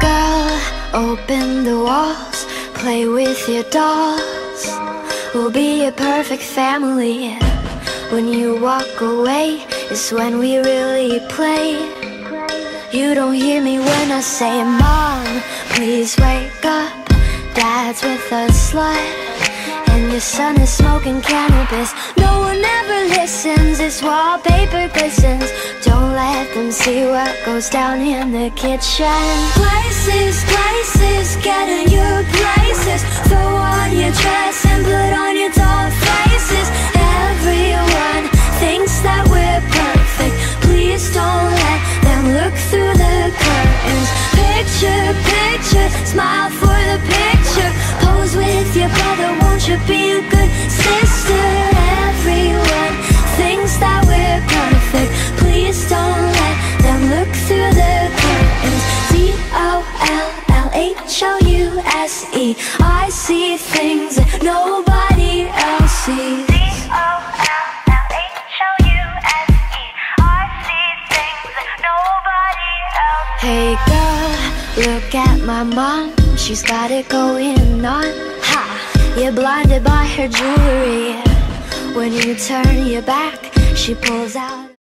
girl, open the walls, play with your dolls. We'll be a perfect family. When you walk away is when we really play. You don't hear me when I say, Mom, please wake up. Dad's with a slut, and your son is smoking cannabis. No one ever listens, it's wallpaper glistens. Don't let them see what goes down in the kitchen. Places, places, get in your places. Throw on your dress and put on your doll faces. Everyone thinks that we're perfect. Please don't let them look through the curtains. Picture, picture, smile for the picture. Pose with your brother, won't you be a good sister? Everyone thinks that we're perfect. Please don't let them look through the curtains. DOLLHOUSE, I see things that nobody else sees. Hey girl, look at my mom, she's got it going on. Ha! You're blinded by her jewelry. When you turn your back, she pulls out